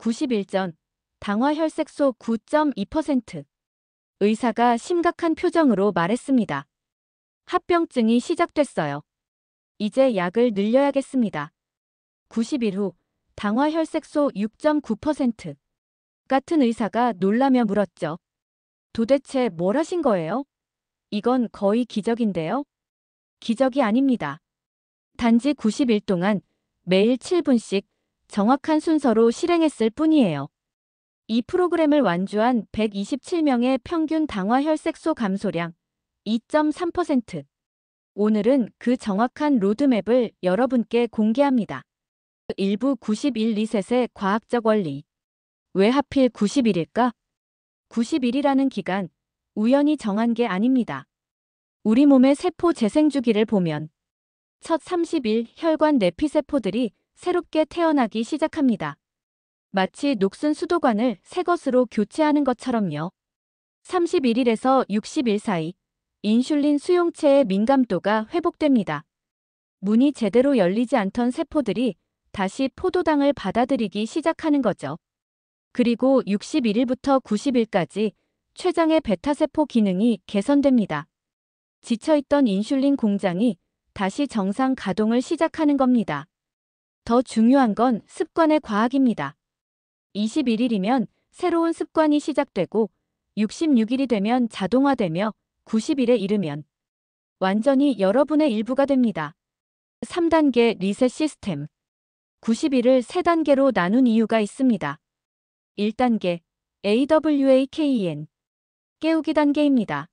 90일 전 당화혈색소 9.2%. 의사가 심각한 표정으로 말했습니다. 합병증이 시작됐어요. 이제 약을 늘려야겠습니다. 90일 후 당화혈색소 6.9%. 같은 의사가 놀라며 물었죠. 도대체 뭘 하신 거예요? 이건 거의 기적인데요? 기적이 아닙니다. 단지 90일 동안 매일 7분씩 정확한 순서로 실행했을 뿐이에요. 이 프로그램을 완주한 127명의 평균 당화혈색소 감소량 2.3%. 오늘은 그 정확한 로드맵을 여러분께 공개합니다. 일부 91 리셋의 과학적 원리. 왜 하필 90일일까? 90일이라는 기간, 우연히 정한 게 아닙니다. 우리 몸의 세포 재생 주기를 보면 첫 30일 혈관 내피세포들이 새롭게 태어나기 시작합니다. 마치 녹슨 수도관을 새 것으로 교체하는 것처럼요. 31일에서 60일 사이 인슐린 수용체의 민감도가 회복됩니다. 문이 제대로 열리지 않던 세포들이 다시 포도당을 받아들이기 시작하는 거죠. 그리고 61일부터 90일까지 췌장의 베타세포 기능이 개선됩니다. 지쳐있던 인슐린 공장이 다시 정상 가동을 시작하는 겁니다. 더 중요한 건 습관의 과학입니다. 21일이면 새로운 습관이 시작되고 66일이 되면 자동화되며 90일에 이르면 완전히 여러분의 일부가 됩니다. 3단계 리셋 시스템. 90일을 3단계로 나눈 이유가 있습니다. 1단계 AWAKEN 깨우기 단계입니다.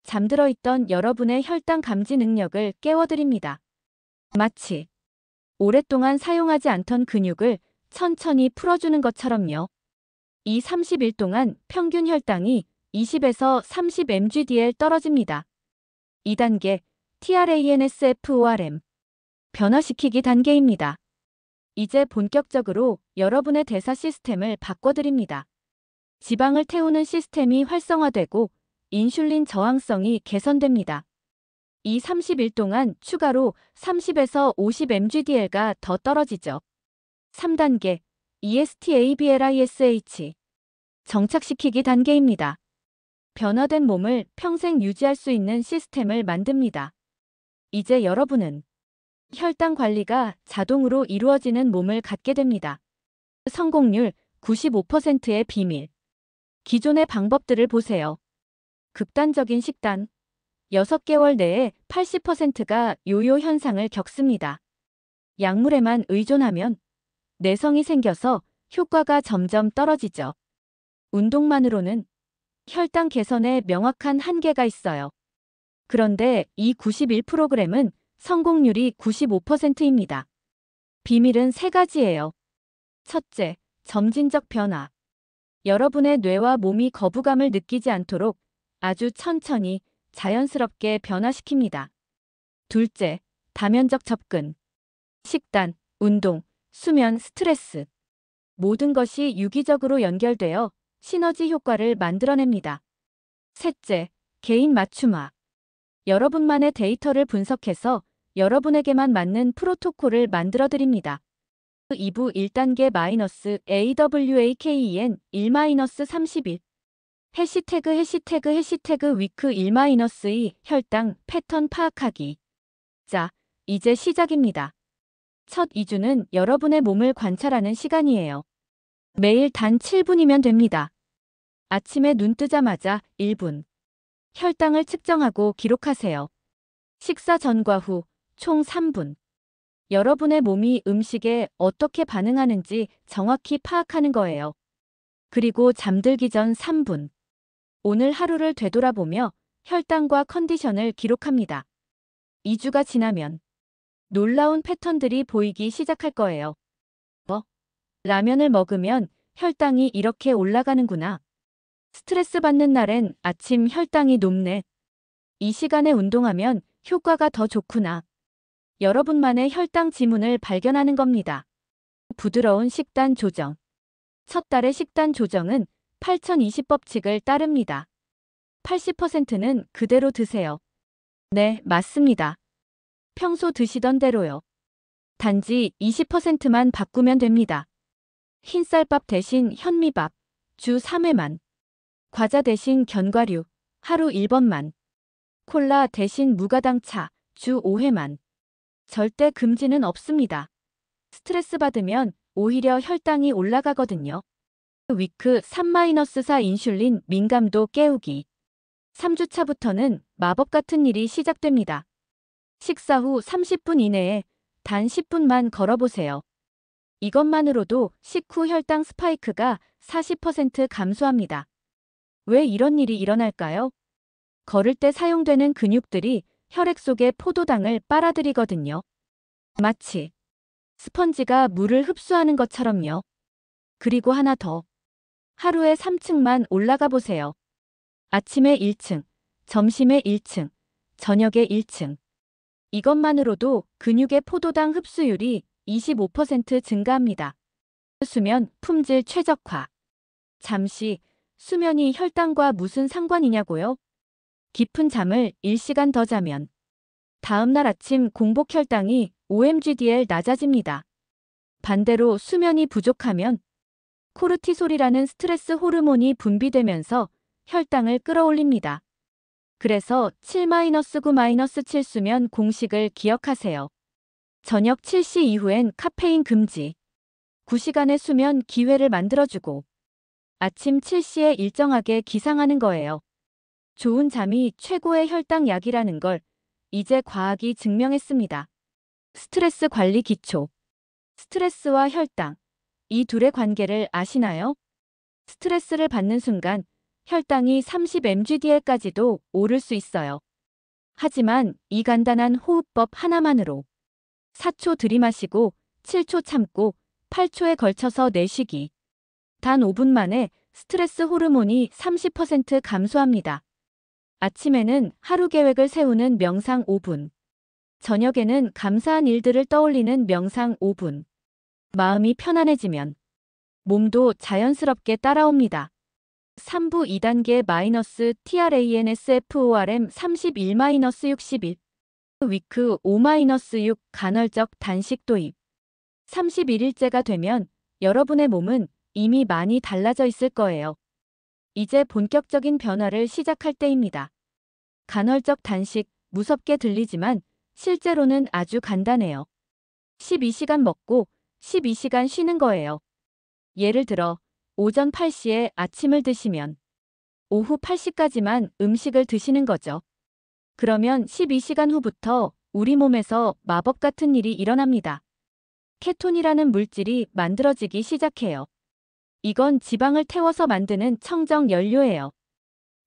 잠들어 있던 여러분의 혈당 감지 능력을 깨워드립니다. 마치 오랫동안 사용하지 않던 근육을 천천히 풀어주는 것처럼요. 이 30일 동안 평균 혈당이 20에서 30 mgdl 떨어집니다. 2단계 TRANSFORM 변화시키기 단계입니다. 이제 본격적으로 여러분의 대사 시스템을 바꿔드립니다. 지방을 태우는 시스템이 활성화되고 인슐린 저항성이 개선됩니다. 이 30일 동안 추가로 30에서 50 mgdl가 더 떨어지죠. 3단계 ESTABLISH 정착시키기 단계입니다. 변화된 몸을 평생 유지할 수 있는 시스템을 만듭니다. 이제 여러분은 혈당 관리가 자동으로 이루어지는 몸을 갖게 됩니다. 성공률 95%의 비밀. 기존의 방법들을 보세요. 극단적인 식단. 6개월 내에 80%가 요요 현상을 겪습니다. 약물에만 의존하면 내성이 생겨서 효과가 점점 떨어지죠. 운동만으로는 혈당 개선에 명확한 한계가 있어요. 그런데 이 91 프로그램은 성공률이 95%입니다. 비밀은 3가지예요. 첫째, 점진적 변화. 여러분의 뇌와 몸이 거부감을 느끼지 않도록 아주 천천히 자연스럽게 변화시킵니다. 둘째, 다면적 접근. 식단, 운동, 수면, 스트레스. 모든 것이 유기적으로 연결되어 시너지 효과를 만들어냅니다. 셋째, 개인 맞춤화. 여러분만의 데이터를 분석해서 여러분에게만 맞는 프로토콜을 만들어드립니다. 2부 1단계 AWAKEN 1-30일 해시태그 위크 1-2 혈당 패턴 파악하기. 자, 이제 시작입니다. 첫 2주는 여러분의 몸을 관찰하는 시간이에요. 매일 단 7분이면 됩니다. 아침에 눈 뜨자마자 1분. 혈당을 측정하고 기록하세요. 식사 전과 후 총 3분. 여러분의 몸이 음식에 어떻게 반응하는지 정확히 파악하는 거예요. 그리고 잠들기 전 3분. 오늘 하루를 되돌아보며 혈당과 컨디션을 기록합니다. 2주가 지나면 놀라운 패턴들이 보이기 시작할 거예요. 라면을 먹으면 혈당이 이렇게 올라가는구나. 스트레스 받는 날엔 아침 혈당이 높네. 이 시간에 운동하면 효과가 더 좋구나. 여러분만의 혈당 지문을 발견하는 겁니다. 부드러운 식단 조정. 첫 달의 식단 조정은 8020법칙을 따릅니다. 80%는 그대로 드세요. 네, 맞습니다. 평소 드시던 대로요. 단지 20%만 바꾸면 됩니다. 흰쌀밥 대신 현미밥, 주 3회만. 과자 대신 견과류, 하루 1번만. 콜라 대신 무가당 차, 주 5회만. 절대 금지는 없습니다. 스트레스 받으면 오히려 혈당이 올라가거든요. 위크 3-4 인슐린 민감도 깨우기. 3주차부터는 마법 같은 일이 시작됩니다. 식사 후 30분 이내에 단 10분만 걸어보세요. 이것만으로도 식후 혈당 스파이크가 40% 감소합니다. 왜 이런 일이 일어날까요? 걸을 때 사용되는 근육들이 혈액 속에 포도당을 빨아들이거든요. 마치 스펀지가 물을 흡수하는 것처럼요. 그리고 하나 더. 하루에 3층만 올라가 보세요. 아침에 1층, 점심에 1층, 저녁에 1층. 이것만으로도 근육의 포도당 흡수율이 25% 증가합니다. 수면 품질 최적화. 잠시 수면이 혈당과 무슨 상관이냐고요? 깊은 잠을 1시간 더 자면 다음날 아침 공복 혈당이 5mgdl 낮아집니다. 반대로 수면이 부족하면 코르티솔이라는 스트레스 호르몬이 분비되면서 혈당을 끌어올립니다. 그래서 7-9-7 수면 공식을 기억하세요. 저녁 7시 이후엔 카페인 금지. 9시간의 수면 기회를 만들어주고 아침 7시에 일정하게 기상하는 거예요. 좋은 잠이 최고의 혈당 약이라는 걸 이제 과학이 증명했습니다. 스트레스 관리 기초. 스트레스와 혈당. 이 둘의 관계를 아시나요? 스트레스를 받는 순간 혈당이 30mgdl까지도 오를 수 있어요. 하지만 이 간단한 호흡법 하나만으로 4초 들이마시고 7초 참고 8초에 걸쳐서 내쉬기. 단 5분 만에 스트레스 호르몬이 30% 감소합니다. 아침에는 하루 계획을 세우는 명상 5분. 저녁에는 감사한 일들을 떠올리는 명상 5분. 마음이 편안해지면 몸도 자연스럽게 따라옵니다. 3부 2단계 TRANSFORM 31-61 위크 5-6 간헐적 단식 도입. 31일째가 되면 여러분의 몸은 이미 많이 달라져 있을 거예요. 이제 본격적인 변화를 시작할 때입니다. 간헐적 단식, 무섭게 들리지만 실제로는 아주 간단해요. 12시간 먹고 12시간 쉬는 거예요. 예를 들어 오전 8시에 아침을 드시면 오후 8시까지만 음식을 드시는 거죠. 그러면 12시간 후부터 우리 몸에서 마법 같은 일이 일어납니다. 케톤이라는 물질이 만들어지기 시작해요. 이건 지방을 태워서 만드는 청정 연료예요.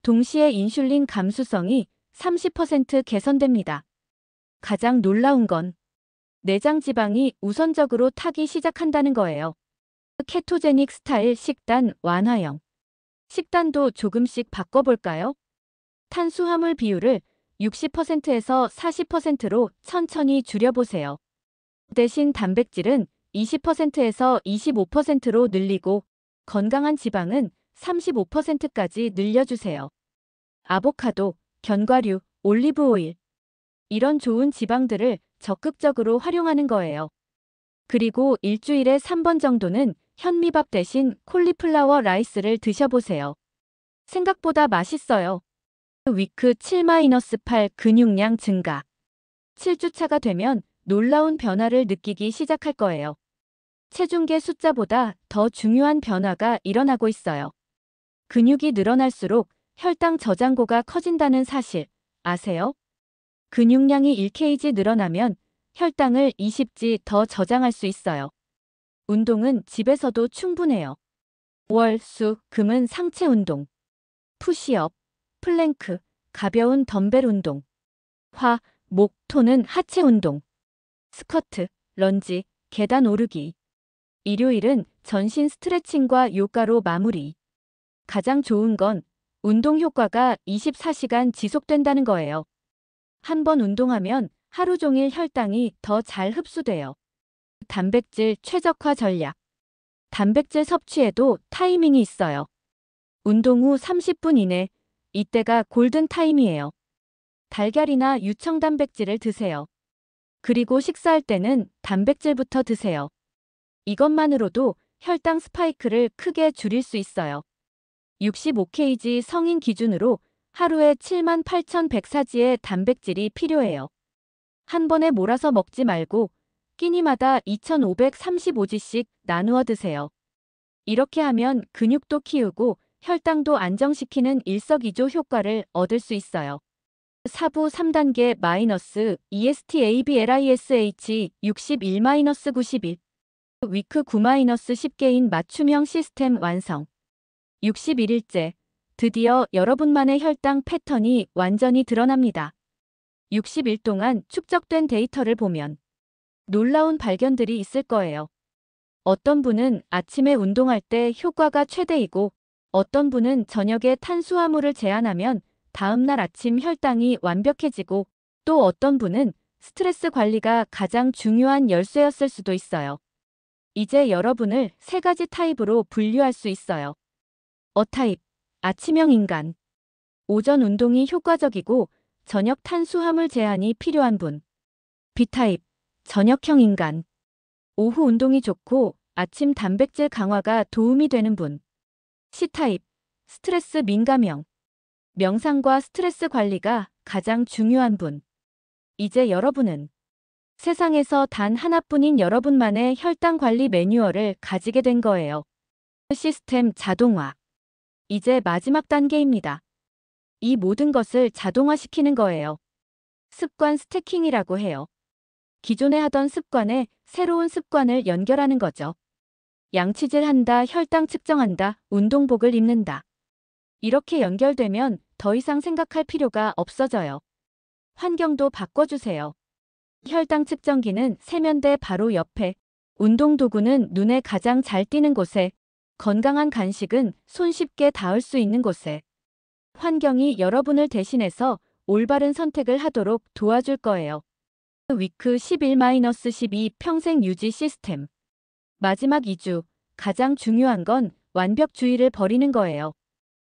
동시에 인슐린 감수성이 30% 개선됩니다. 가장 놀라운 건 내장 지방이 우선적으로 타기 시작한다는 거예요. 케토제닉 스타일 식단 완화형. 식단도 조금씩 바꿔볼까요? 탄수화물 비율을 60%에서 40%로 천천히 줄여보세요. 대신 단백질은 20%에서 25%로 늘리고 건강한 지방은 35%까지 늘려주세요. 아보카도, 견과류, 올리브오일. 이런 좋은 지방들을 적극적으로 활용하는 거예요. 그리고 일주일에 3번 정도는 현미밥 대신 콜리플라워 라이스를 드셔보세요. 생각보다 맛있어요. 위크 7-8 근육량 증가. 7주차가 되면 놀라운 변화를 느끼기 시작할 거예요. 체중계 숫자보다 더 중요한 변화가 일어나고 있어요. 근육이 늘어날수록 혈당 저장고가 커진다는 사실 아세요? 근육량이 1kg 늘어나면 혈당을 20g 더 저장할 수 있어요. 운동은 집에서도 충분해요. 월, 수, 금은 상체 운동. 푸시업, 플랭크, 가벼운 덤벨 운동. 화, 목, 토는 하체 운동. 스쿼트, 런지, 계단 오르기. 일요일은 전신 스트레칭과 요가로 마무리. 가장 좋은 건 운동 효과가 24시간 지속된다는 거예요. 한 번 운동하면 하루 종일 혈당이 더 잘 흡수돼요. 단백질 최적화 전략. 단백질 섭취에도 타이밍이 있어요. 운동 후 30분 이내, 이때가 골든 타임이에요. 달걀이나 유청 단백질을 드세요. 그리고 식사할 때는 단백질부터 드세요. 이것만으로도 혈당 스파이크를 크게 줄일 수 있어요. 65kg 성인 기준으로 하루에 78,104지의 단백질이 필요해요. 한 번에 몰아서 먹지 말고 끼니마다 2,535지씩 나누어 드세요. 이렇게 하면 근육도 키우고 혈당도 안정시키는 일석이조 효과를 얻을 수 있어요. 사부 3단계 ESTABLISH 61-91 위크 9-10개인 맞춤형 시스템 완성. 61일째. 드디어 여러분만의 혈당 패턴이 완전히 드러납니다. 60일 동안 축적된 데이터를 보면 놀라운 발견들이 있을 거예요. 어떤 분은 아침에 운동할 때 효과가 최대이고 어떤 분은 저녁에 탄수화물을 제한하면 다음날 아침 혈당이 완벽해지고 또 어떤 분은 스트레스 관리가 가장 중요한 열쇠였을 수도 있어요. 이제 여러분을 3가지 타입으로 분류할 수 있어요. 어타입, 아침형 인간. 오전 운동이 효과적이고 저녁 탄수화물 제한이 필요한 분. B타입, 저녁형 인간. 오후 운동이 좋고 아침 단백질 강화가 도움이 되는 분. C타입, 스트레스 민감형. 명상과 스트레스 관리가 가장 중요한 분. 이제 여러분은 세상에서 단 하나뿐인 여러분만의 혈당 관리 매뉴얼을 가지게 된 거예요. 시스템 자동화. 이제 마지막 단계입니다. 이 모든 것을 자동화시키는 거예요. 습관 스태킹이라고 해요. 기존에 하던 습관에 새로운 습관을 연결하는 거죠. 양치질 한다, 혈당 측정한다, 운동복을 입는다. 이렇게 연결되면 더 이상 생각할 필요가 없어져요. 환경도 바꿔주세요. 혈당 측정기는 세면대 바로 옆에, 운동도구는 눈에 가장 잘 띄는 곳에, 건강한 간식은 손쉽게 닿을 수 있는 곳에. 환경이 여러분을 대신해서 올바른 선택을 하도록 도와줄 거예요. 위크 11-12 평생 유지 시스템. 마지막 2주, 가장 중요한 건 완벽주의를 버리는 거예요.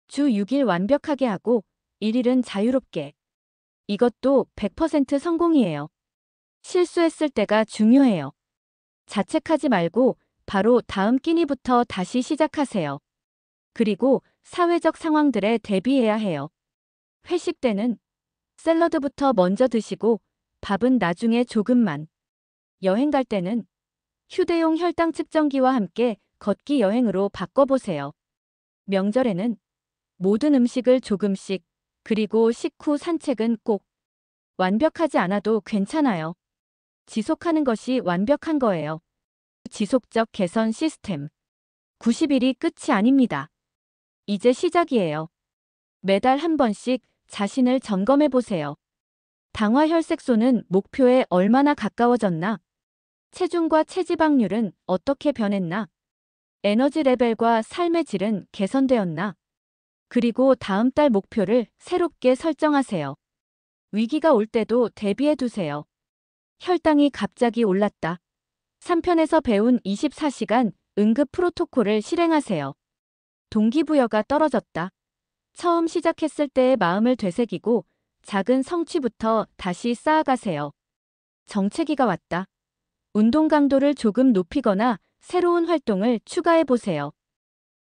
주 6일 완벽하게 하고 1일은 자유롭게. 이것도 100% 성공이에요. 실수했을 때가 중요해요. 자책하지 말고 바로 다음 끼니부터 다시 시작하세요. 그리고 사회적 상황들에 대비해야 해요. 회식 때는 샐러드부터 먼저 드시고 밥은 나중에 조금만. 여행 갈 때는 휴대용 혈당 측정기와 함께 걷기 여행으로 바꿔보세요. 명절에는 모든 음식을 조금씩, 그리고 식후 산책은 꼭. 완벽하지 않아도 괜찮아요. 지속하는 것이 완벽한 거예요. 지속적 개선 시스템. 90일이 끝이 아닙니다. 이제 시작이에요. 매달 한 번씩 자신을 점검해 보세요. 당화 혈색소는 목표에 얼마나 가까워졌나? 체중과 체지방률은 어떻게 변했나? 에너지 레벨과 삶의 질은 개선되었나? 그리고 다음 달 목표를 새롭게 설정하세요. 위기가 올 때도 대비해 두세요. 혈당이 갑자기 올랐다. 3편에서 배운 24시간 응급 프로토콜을 실행하세요. 동기부여가 떨어졌다. 처음 시작했을 때의 마음을 되새기고 작은 성취부터 다시 쌓아가세요. 정체기가 왔다. 운동 강도를 조금 높이거나 새로운 활동을 추가해 보세요.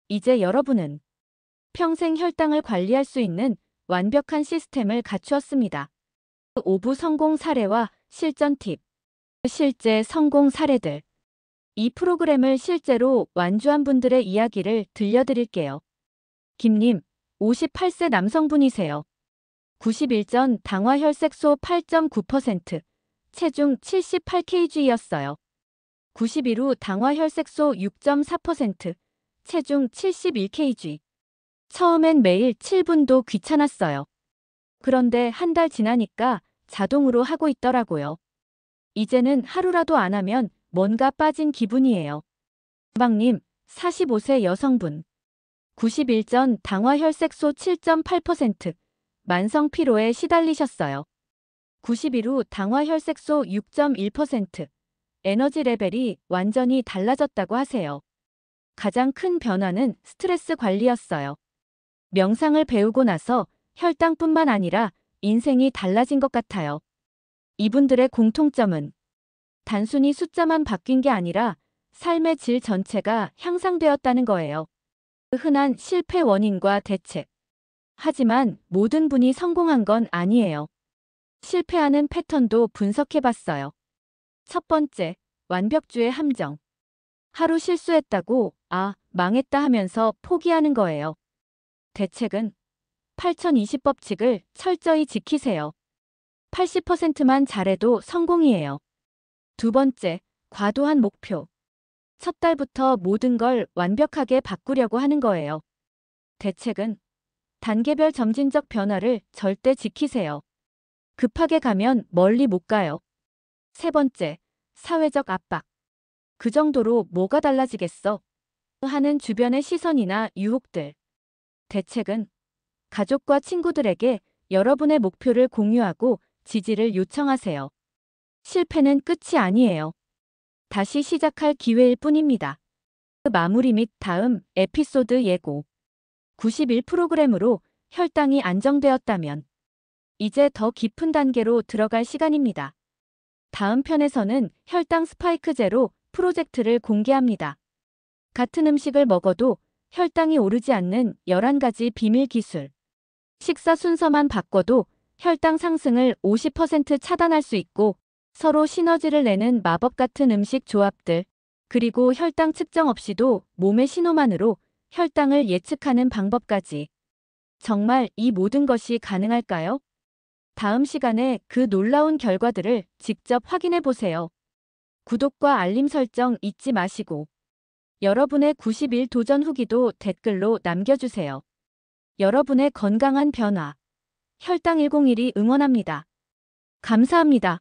이제 여러분은 평생 혈당을 관리할 수 있는 완벽한 시스템을 갖추었습니다. 5부 성공 사례와 실전 팁. 실제 성공 사례들. 이 프로그램을 실제로 완주한 분들의 이야기를 들려드릴게요. 김님, 58세 남성분이세요. 90일 전 당화 혈색소 8.9%, 체중 78kg였어요. 90일 후 당화 혈색소 6.4%, 체중 71kg. 처음엔 매일 7분도 귀찮았어요. 그런데 한 달 지나니까 자동으로 하고 있더라고요. 이제는 하루라도 안 하면 뭔가 빠진 기분이에요. 방님, 45세 여성분. 90일 전 당화 혈색소 7.8%, 만성 피로에 시달리셨어요. 90일 후 당화 혈색소 6.1%, 에너지 레벨이 완전히 달라졌다고 하세요. 가장 큰 변화는 스트레스 관리였어요. 명상을 배우고 나서 혈당뿐만 아니라 인생이 달라진 것 같아요. 이분들의 공통점은 단순히 숫자만 바뀐 게 아니라 삶의 질 전체가 향상되었다는 거예요. 흔한 실패 원인과 대책. 하지만 모든 분이 성공한 건 아니에요. 실패하는 패턴도 분석해봤어요. 첫 번째, 완벽주의 함정. 하루 실수했다고, 아, 망했다 하면서 포기하는 거예요. 대책은 8020법칙을 철저히 지키세요. 80%만 잘해도 성공이에요. 두 번째, 과도한 목표. 첫 달부터 모든 걸 완벽하게 바꾸려고 하는 거예요. 대책은 단계별 점진적 변화를 절대 지키세요. 급하게 가면 멀리 못 가요. 세 번째, 사회적 압박. 그 정도로 뭐가 달라지겠어? 하는 주변의 시선이나 유혹들. 대책은 가족과 친구들에게 여러분의 목표를 공유하고 지지를 요청하세요. 실패는 끝이 아니에요. 다시 시작할 기회일 뿐입니다. 마무리 및 다음 에피소드 예고. 91 프로그램으로 혈당이 안정되었다면 이제 더 깊은 단계로 들어갈 시간입니다. 다음 편에서는 혈당 스파이크 제로 프로젝트를 공개합니다. 같은 음식을 먹어도 혈당이 오르지 않는 11가지 비밀 기술. 식사 순서만 바꿔도 혈당 상승을 50% 차단할 수 있고 서로 시너지를 내는 마법 같은 음식 조합들. 그리고 혈당 측정 없이도 몸의 신호만으로 혈당을 예측하는 방법까지. 정말 이 모든 것이 가능할까요? 다음 시간에 그 놀라운 결과들을 직접 확인해 보세요. 구독과 알림 설정 잊지 마시고 여러분의 90일 도전 후기도 댓글로 남겨주세요. 여러분의 건강한 변화 혈당 101이 응원합니다. 감사합니다.